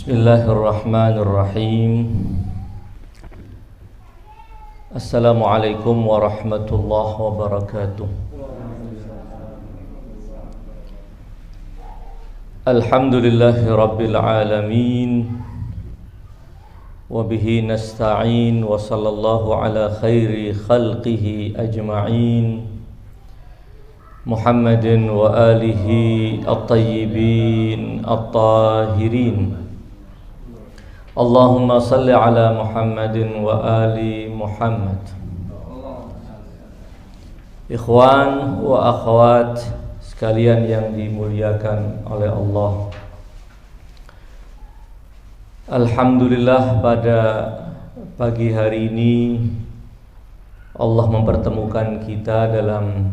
Bismillahirrahmanirrahim. Assalamualaikum warahmatullahi wabarakatuh. Alhamdulillahi rabbil alamin. Wabihi nasta'in. Wa sallallahu ala khairi khalqihi ajma'in, Muhammadin wa alihi at-tayyibin at-tahirin. Allahumma salli ala Muhammadin wa ali Muhammad. Ikhwan wa akhwat sekalian yang dimuliakan oleh Allah, alhamdulillah pada pagi hari ini Allah mempertemukan kita dalam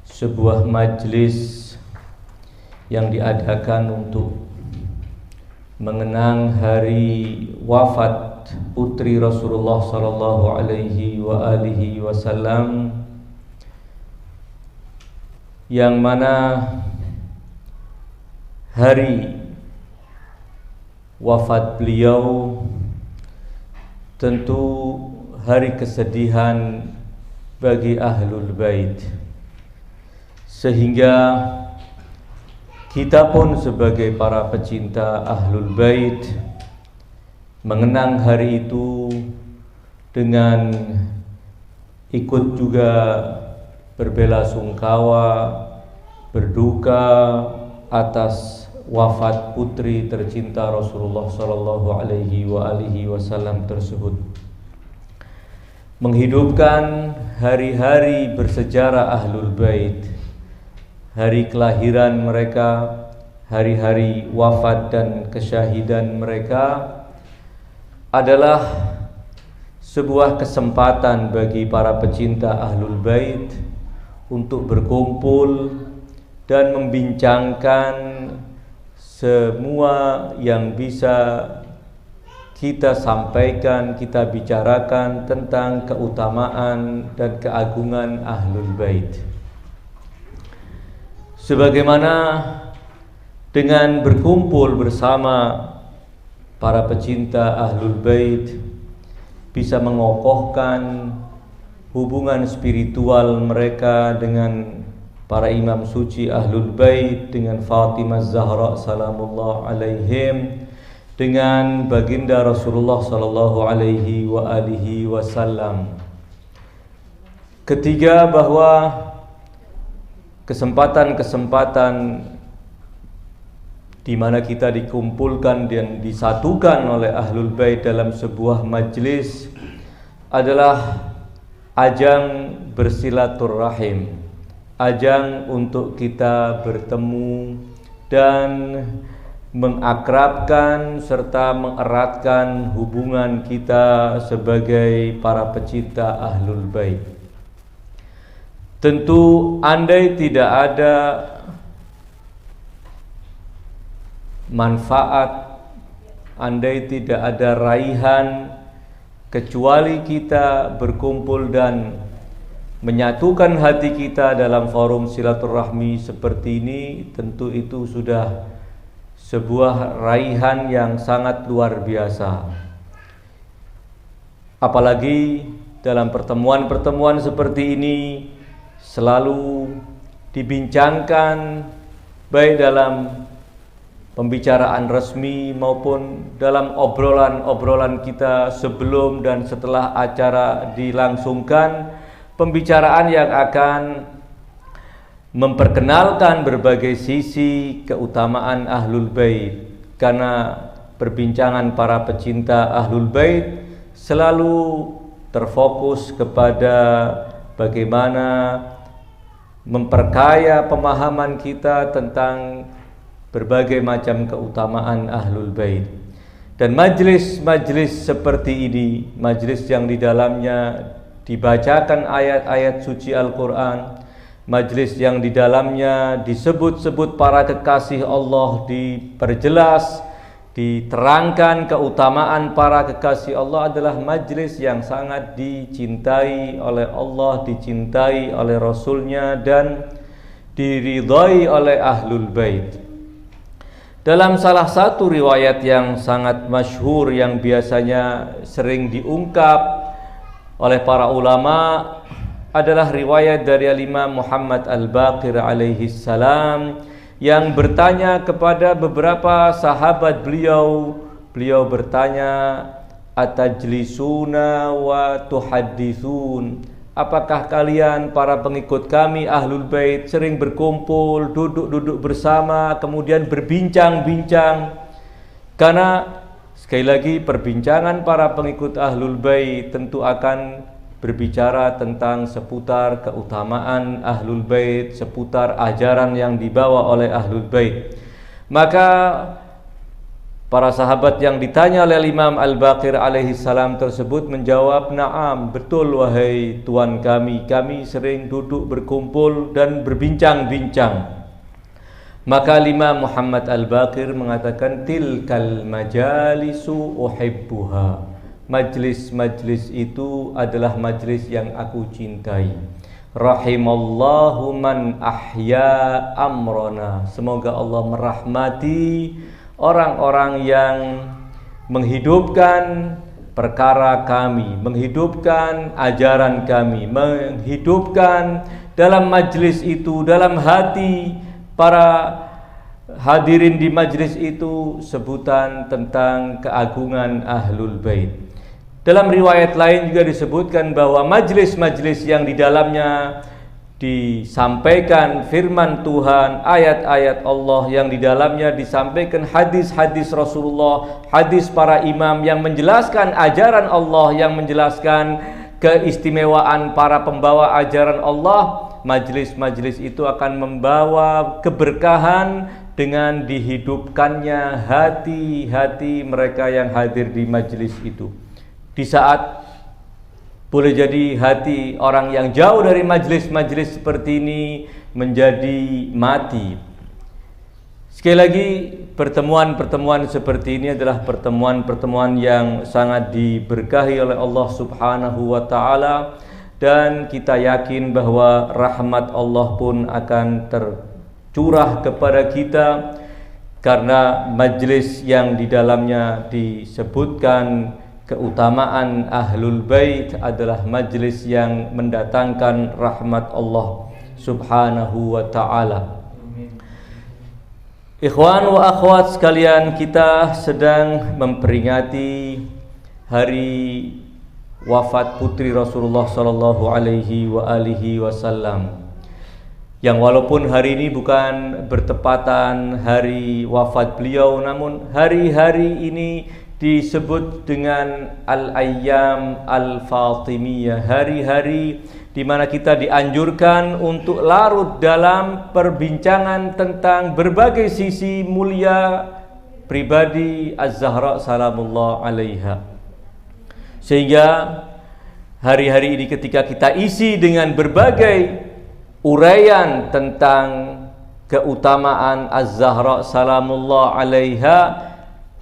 sebuah majlis yang diadakan untuk mengenang hari wafat putri Rasulullah sallallahu alaihi wa alihi wasallam, yang mana hari wafat beliau tentu hari kesedihan bagi ahlul bait, sehingga kita pun sebagai para pecinta ahlul bait mengenang hari itu dengan ikut juga berbelasungkawa, berduka atas wafat putri tercinta Rasulullah sallallahu alaihi wa alihi wasallam tersebut, menghidupkan hari-hari bersejarah ahlul bait, hari kelahiran mereka, hari-hari wafat dan kesyahidan mereka adalah sebuah kesempatan bagi para pecinta ahlul bait untuk berkumpul dan membincangkan semua yang bisa kita sampaikan, kita bicarakan tentang keutamaan dan keagungan ahlul bait. Sebagaimana dengan berkumpul bersama para pecinta ahlul bait bisa mengokohkan hubungan spiritual mereka dengan para imam suci ahlul bait, dengan Fatimah Zahra salamullah alaihim, dengan baginda Rasulullah sallallahu alaihi wa alihi wasallam. Ketiga, bahwa kesempatan-kesempatan di mana kita dikumpulkan dan disatukan oleh ahlul bait dalam sebuah majlis adalah ajang bersilaturrahim, ajang untuk kita bertemu dan mengakrabkan serta mengeratkan hubungan kita sebagai para pecinta ahlul bait. Tentu andai tidak ada manfaat, andai tidak ada raihan kecuali kita berkumpul dan menyatukan hati kita dalam forum silaturahmi seperti ini, tentu itu sudah sebuah raihan yang sangat luar biasa. Apalagi dalam pertemuan-pertemuan seperti ini selalu dibincangkan, baik dalam pembicaraan resmi maupun dalam obrolan-obrolan kita sebelum dan setelah acara dilangsungkan, pembicaraan yang akan memperkenalkan berbagai sisi keutamaan ahlul bait, karena perbincangan para pecinta ahlul bait selalu terfokus kepada bagaimana memperkaya pemahaman kita tentang berbagai macam keutamaan ahlul bait. Dan majlis-majlis seperti ini, majlis yang di dalamnya dibacakan ayat-ayat suci Al-Quran, majlis yang di dalamnya disebut-sebut para kekasih Allah, diperjelas, diterangkan keutamaan para kekasih Allah, adalah majlis yang sangat dicintai oleh Allah, dicintai oleh Rasulnya, dan diridhai oleh ahlul bait. Dalam salah satu riwayat yang sangat masyhur yang biasanya sering diungkap oleh para ulama adalah riwayat dari Imam Muhammad Al-Baqir alaihi salam yang bertanya kepada beberapa sahabat beliau. Beliau bertanya, atajlisuna wa tuhaddithun, apakah kalian para pengikut kami Ahlul Bait sering berkumpul, duduk-duduk bersama, kemudian berbincang-bincang? Karena sekali lagi perbincangan para pengikut Ahlul Bait tentu akan berbicara tentang seputar keutamaan Ahlul Bait, seputar ajaran yang dibawa oleh Ahlul Bait. Maka para sahabat yang ditanya oleh Imam Al-Baqir alaihi salam tersebut menjawab, "Na'am, betul wahai Tuan kami sering duduk berkumpul dan berbincang-bincang." Maka Imam Muhammad Al-Baqir mengatakan, "Tilkal majalisu uhibbuha." Majlis-majlis itu adalah majlis yang aku cintai. Rahimallahu man ahya amrona. Semoga Allah merahmati orang-orang yang menghidupkan perkara kami, menghidupkan ajaran kami, menghidupkan dalam majlis itu, dalam hati para hadirin di majlis itu sebutan tentang keagungan Ahlul Bait. Dalam riwayat lain juga disebutkan bahwa majlis-majlis yang di dalamnya disampaikan firman Tuhan, ayat-ayat Allah, yang di dalamnya disampaikan hadis-hadis Rasulullah, hadis para imam yang menjelaskan ajaran Allah, yang menjelaskan keistimewaan para pembawa ajaran Allah. Majlis-majlis itu akan membawa keberkahan dengan dihidupkannya hati-hati mereka yang hadir di majlis itu. Di saat boleh jadi hati orang yang jauh dari majlis-majlis seperti ini menjadi mati. Sekali lagi, pertemuan-pertemuan seperti ini adalah pertemuan-pertemuan yang sangat diberkahi oleh Allah Subhanahu wa taala, dan kita yakin bahwa rahmat Allah pun akan tercurah kepada kita karena majlis yang di dalamnya disebutkan keutamaan Ahlul Bait adalah majlis yang mendatangkan rahmat Allah Subhanahu wa ta'ala. Ikhwan wa akhwat sekalian, kita sedang memperingati hari wafat putri Rasulullah sallallahu alaihi wasallam, yang walaupun hari ini bukan bertepatan hari wafat beliau, namun hari-hari ini disebut dengan Al-Ayyam Al-Fatimiyah, hari-hari di mana kita dianjurkan untuk larut dalam perbincangan tentang berbagai sisi mulia pribadi Az-Zahra salamullah alaiha. Sehingga hari-hari ini ketika kita isi dengan berbagai uraian tentang keutamaan Az-Zahra salamullah alaiha,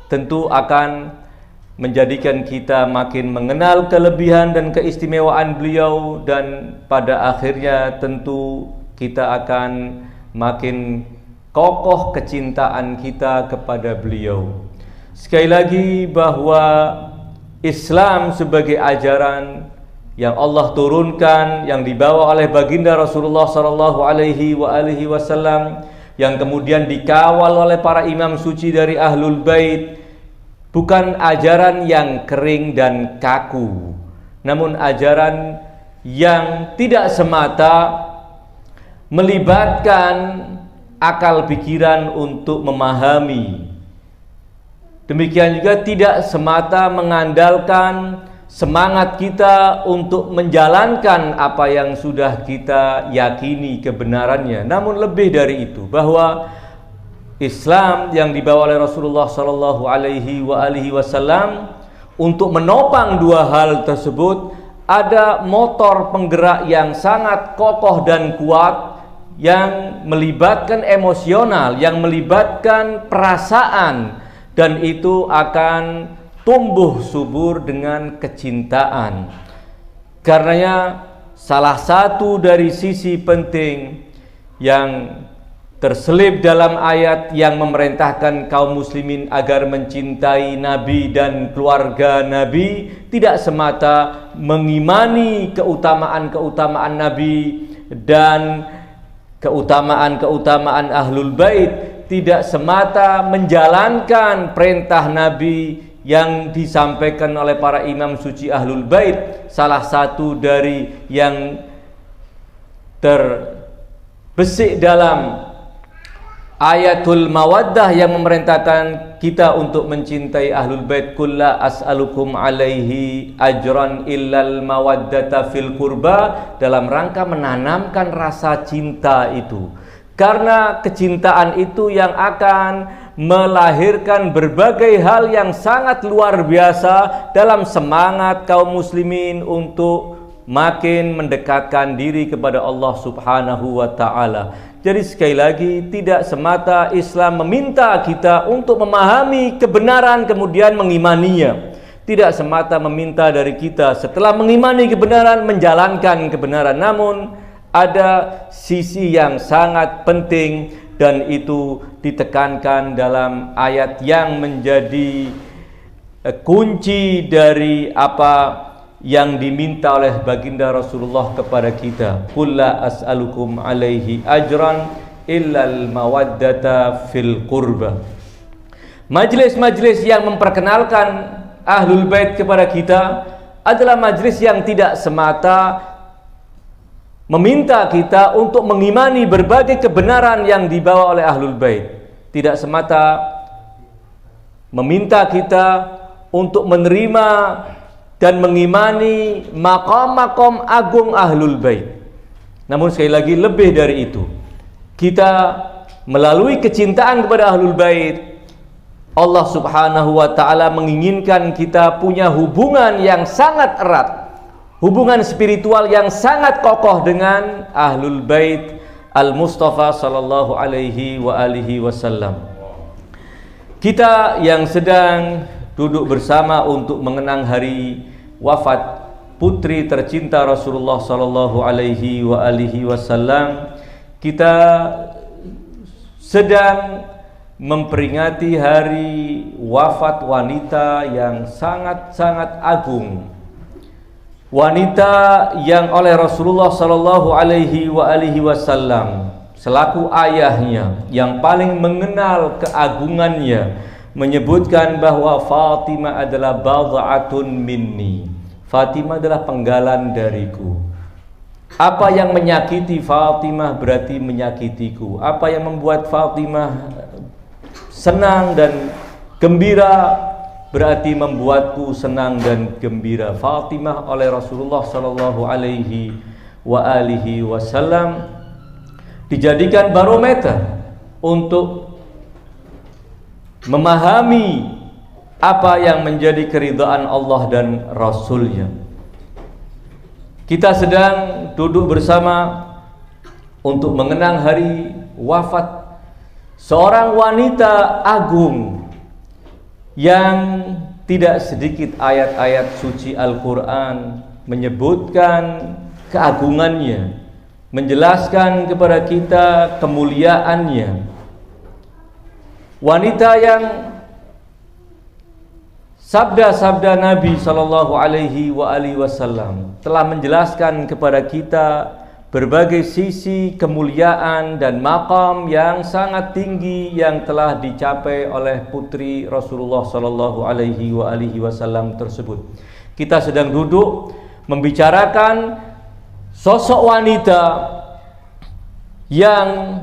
tentu akan menjadikan kita makin mengenal kelebihan dan keistimewaan beliau, dan pada akhirnya tentu kita akan makin kokoh kecintaan kita kepada beliau. Sekali lagi, bahwa Islam sebagai ajaran yang Allah turunkan, yang dibawa oleh baginda Rasulullah sallallahu alaihi wasallam, yang kemudian dikawal oleh para imam suci dari Ahlul Bait, bukan ajaran yang kering dan kaku, namun ajaran yang tidak semata melibatkan akal pikiran untuk memahami. Demikian juga tidak semata mengandalkan semangat kita untuk menjalankan apa yang sudah kita yakini kebenarannya, namun lebih dari itu, bahwa Islam yang dibawa oleh Rasulullah sallallahu alaihi wasallam untuk menopang dua hal tersebut, ada motor penggerak yang sangat kokoh dan kuat, yang melibatkan emosional, yang melibatkan perasaan, dan itu akan tumbuh subur dengan kecintaan. Karenanya salah satu dari sisi penting yang terselip dalam ayat yang memerintahkan kaum muslimin agar mencintai Nabi dan keluarga Nabi, tidak semata mengimani keutamaan-keutamaan Nabi dan keutamaan-keutamaan Ahlul Bait, tidak semata menjalankan perintah Nabi yang disampaikan oleh para imam suci Ahlul Bait. Salah satu dari yang terbesik dalam ayatul mawaddah yang memerintahkan kita untuk mencintai Ahlul Bait, qul la as'alukum alaihi ajran illal mawaddata fil qurba, dalam rangka menanamkan rasa cinta itu. Karena kecintaan itu yang akan melahirkan berbagai hal yang sangat luar biasa dalam semangat kaum muslimin untuk makin mendekatkan diri kepada Allah Subhanahu wa ta'ala. Jadi sekali lagi, tidak semata Islam meminta kita untuk memahami kebenaran kemudian mengimaninya. Tidak semata meminta dari kita setelah mengimani kebenaran menjalankan kebenaran. Namun ada sisi yang sangat penting, dan itu ditekankan dalam ayat yang menjadi kunci dari apa yang diminta oleh baginda Rasulullah kepada kita. Qul la as'alukum alaihi ajran illal mawaddata fil qurba. Majlis-majlis yang memperkenalkan Ahlul Bait kepada kita adalah majlis yang tidak semata meminta kita untuk mengimani berbagai kebenaran yang dibawa oleh Ahlul Bait, tidak semata meminta kita untuk menerima dan mengimani maqam-maqam agung Ahlul Bait. Namun sekali lagi, lebih dari itu, kita melalui kecintaan kepada Ahlul Bait, Allah Subhanahu wa ta'ala menginginkan kita punya hubungan yang sangat erat, hubungan spiritual yang sangat kokoh dengan Ahlul Bait Al-Mustafa sallallahu alaihi wa alihi wasallam. Kita yang sedang duduk bersama untuk mengenang hari wafat putri tercinta Rasulullah sallallahu alaihi wa alihi wasallam, kita sedang memperingati hari wafat wanita yang sangat-sangat agung, wanita yang oleh Rasulullah sallallahu alaihi wa alihi wasallam selaku ayahnya yang paling mengenal keagungannya menyebutkan bahwa Fatimah adalah bad'atun minni. Fatimah adalah penggalan dariku. Apa yang menyakiti Fatimah berarti menyakitiku. Apa yang membuat Fatimah senang dan gembira berarti membuatku senang dan gembira. Fatimah oleh Rasulullah sallallahu alaihi wa alihi wasallam dijadikan barometer untuk memahami apa yang menjadi keridhaan Allah dan Rasulnya. Kita sedang duduk bersama untuk mengenang hari wafat seorang wanita agung yang tidak sedikit ayat-ayat suci Al-Quran menyebutkan keagungannya, menjelaskan kepada kita kemuliaannya. Wanita yang sabda-sabda Nabi sallallahu alaihi wa alihi wasallam telah menjelaskan kepada kita berbagai sisi kemuliaan dan maqam yang sangat tinggi yang telah dicapai oleh putri Rasulullah sallallahu alaihi wa alihi wasallam tersebut. Kita sedang duduk membicarakan sosok wanita yang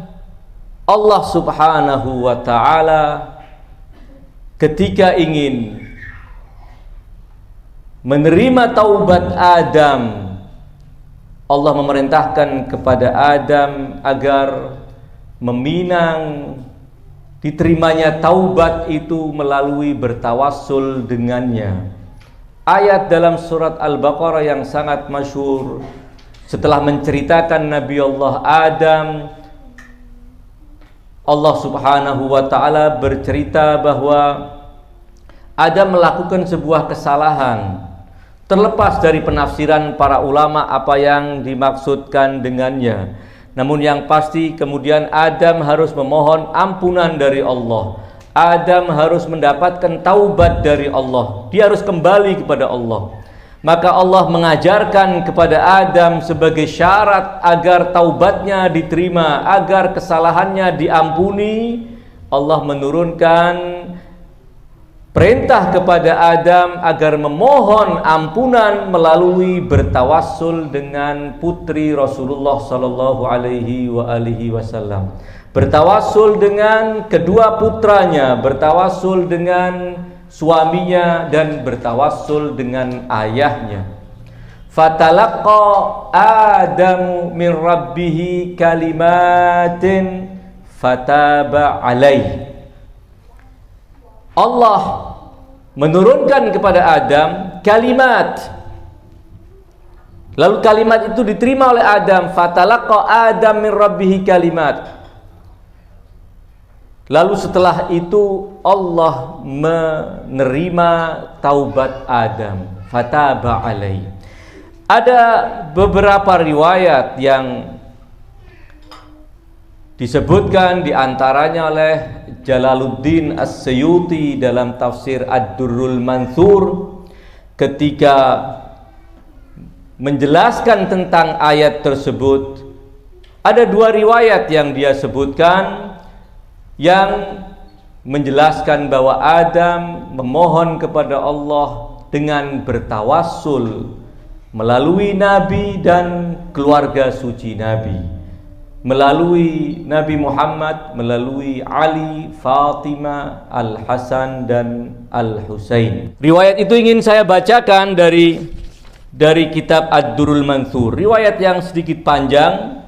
Allah Subhanahu wa ta'ala ketika ingin menerima taubat Adam, Allah memerintahkan kepada Adam agar meminang diterimanya taubat itu melalui bertawassul dengannya. Ayat dalam surat Al-Baqarah yang sangat masyhur setelah menceritakan Nabi Allah Adam, Allah Subhanahu wa ta'ala bercerita bahwa Adam melakukan sebuah kesalahan. Terlepas dari penafsiran para ulama apa yang dimaksudkan dengannya, Namun yang pasti kemudian Adam harus memohon ampunan dari Allah. Adam harus mendapatkan taubat dari Allah. Dia harus kembali kepada Allah. Maka Allah mengajarkan kepada Adam sebagai syarat agar taubatnya diterima, agar kesalahannya diampuni. Allah menurunkan perintah kepada Adam agar memohon ampunan melalui bertawassul dengan putri Rasulullah sallallahu alaihi wasallam. Bertawassul dengan kedua putranya, bertawassul dengan suaminya, dan bertawassul dengan ayahnya. Fatalaqa Adamu min rabbih kalimatin fataba alaihi. Allah menurunkan kepada Adam kalimat, lalu kalimat itu diterima oleh Adam. Fatalaqa Adam min rabbih kalimat. Lalu setelah itu Allah menerima taubat Adam. Fataba alaihi. Ada beberapa riwayat yang disebutkan diantaranya oleh Jalaluddin As-Suyuti dalam tafsir Ad-Durrul Mansur ketika menjelaskan tentang ayat tersebut. Ada dua riwayat yang dia sebutkan yang menjelaskan bahwa Adam memohon kepada Allah dengan bertawassul melalui Nabi dan keluarga suci Nabi, melalui Nabi Muhammad, melalui Ali, Fatimah, Al-Hasan dan Al-Husain. Riwayat itu ingin saya bacakan dari kitab Ad-Durrul Mansur. Riwayat yang sedikit panjang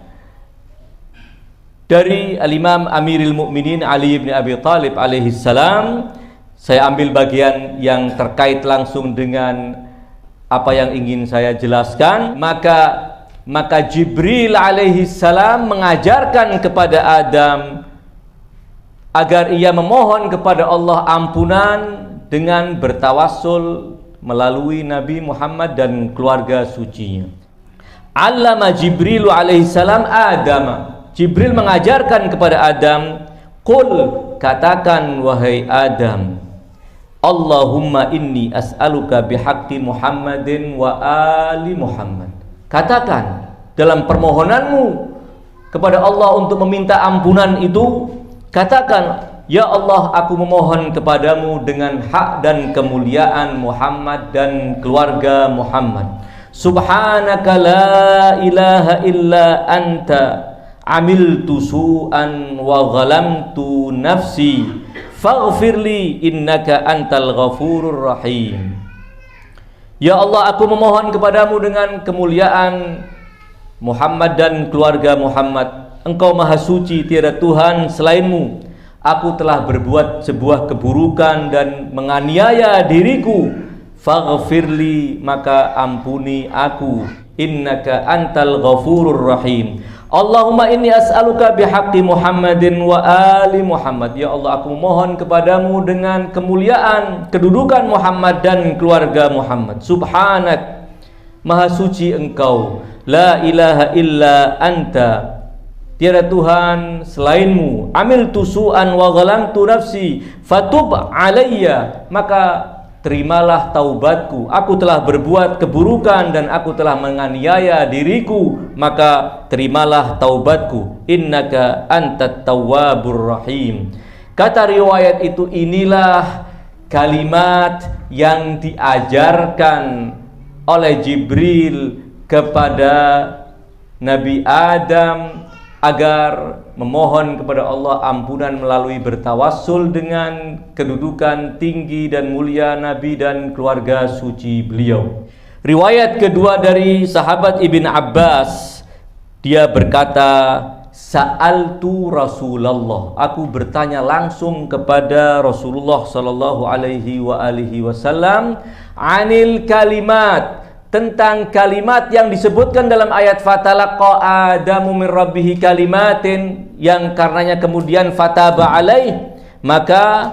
dari Al-Imam Amirul Mukminin Ali bin Abi Thalib alaihi salam. Saya ambil bagian yang terkait langsung dengan apa yang ingin saya jelaskan. Maka Jibril alaihi salam mengajarkan kepada Adam agar ia memohon kepada Allah ampunan dengan bertawassul melalui Nabi Muhammad dan keluarga sucinya. Allama Jibril alaihi salam Adam. Jibril mengajarkan kepada Adam, qul, katakan wahai Adam, Allahumma inni as'aluka bihaqqi Muhammadin wa ali Muhammad. Katakan dalam permohonanmu kepada Allah untuk meminta ampunan itu, katakan, ya Allah, aku memohon kepadamu dengan hak dan kemuliaan Muhammad dan keluarga Muhammad. Subhanaka la ilaha illa anta amiltu su'an wa ghalamtu nafsi faghfirli innaka antal ghafurur rahim. Ya Allah, aku memohon kepadamu dengan kemuliaan Muhammad dan keluarga Muhammad. Engkau maha suci, tiada Tuhan selainmu. Aku telah berbuat sebuah keburukan dan menganiaya diriku. Faghfirli, maka ampuni aku. Innaka antal ghafurur rahim. Allahumma inni as'aluka bihaqqi Muhammadin wa ali Muhammad. Ya Allah, aku memohon kepadamu dengan kemuliaan kedudukan Muhammad dan keluarga Muhammad. Subhanak, maha suci engkau. La ilaha illa anta, tiada Tuhan selainmu. Amiltu su'an wa ghalamtu nafsi fatub alayya, maka terimalah taubatku. Aku telah berbuat keburukan dan aku telah menganiaya diriku, maka terimalah taubatku. Innaka antat tawwabur rahim. Kata riwayat itu, inilah kalimat yang diajarkan oleh Jibril kepada Nabi Adam agar memohon kepada Allah ampunan melalui bertawassul dengan kedudukan tinggi dan mulia Nabi dan keluarga suci beliau. Riwayat kedua dari sahabat Ibn Abbas, dia berkata, Sa'altu Rasulullah, aku bertanya langsung kepada Rasulullah sallallahu alaihi wasallam anil kalimat, tentang kalimat yang disebutkan dalam ayat fatalaqa Adamu min rabbih kalimatin, yang karenanya kemudian fataba alaih. Maka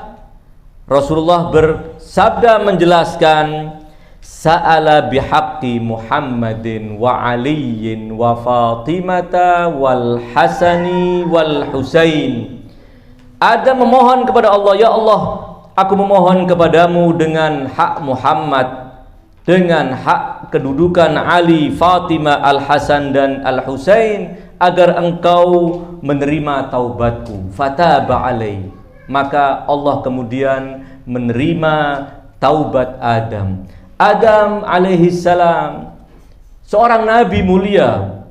Rasulullah bersabda menjelaskan, sa'ala bihaqqi Muhammadin wa Aliyin wa Fatimata wal Hasani wal Husain. Adam memohon kepada Allah, ya Allah, aku memohon kepadamu dengan hak Muhammad, dengan hak kedudukan Ali, Fatimah, Al-Hasan dan Al-Husain, agar engkau menerima taubatku. Fataba alai. Maka Allah kemudian menerima taubat Adam. Adam alaihi salam seorang nabi mulia,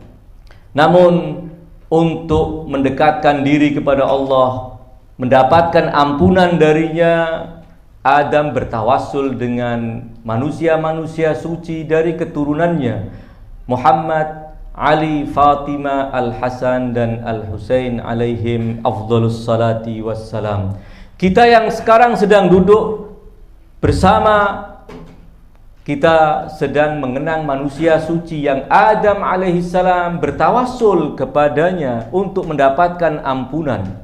namun untuk mendekatkan diri kepada Allah, mendapatkan ampunan darinya, Adam bertawassul dengan manusia-manusia suci dari keturunannya, Muhammad, Ali, Fatimah, Al-Hasan dan Al-Husain alaihim afdhalus salati wassalam. Kita yang sekarang sedang duduk bersama, kita sedang mengenang manusia suci yang Adam alaihissalam bertawassul kepadanya untuk mendapatkan ampunan.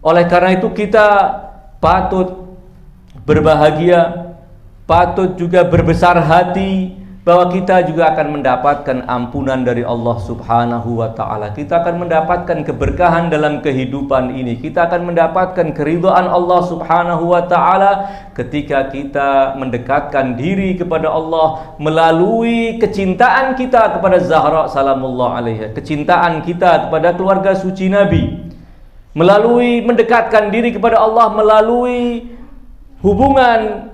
Oleh karena itu kita patut berbahagia, patut juga berbesar hati bahwa kita juga akan mendapatkan ampunan dari Allah Subhanahu wa ta'ala. Kita akan mendapatkan keberkahan dalam kehidupan ini. Kita akan mendapatkan keridhaan Allah Subhanahu wa ta'ala ketika kita mendekatkan diri kepada Allah melalui kecintaan kita kepada Zahra salamullah alaiha, kecintaan kita kepada keluarga suci Nabi, melalui mendekatkan diri kepada Allah melalui hubungan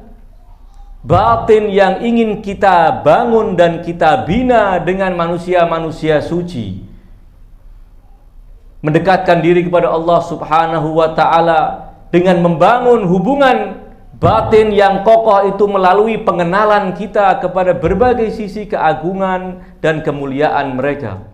batin yang ingin kita bangun dan kita bina dengan manusia-manusia suci. Mendekatkan diri kepada Allah Subhanahu wa ta'ala dengan membangun hubungan batin yang kokoh itu melalui pengenalan kita kepada berbagai sisi keagungan dan kemuliaan mereka.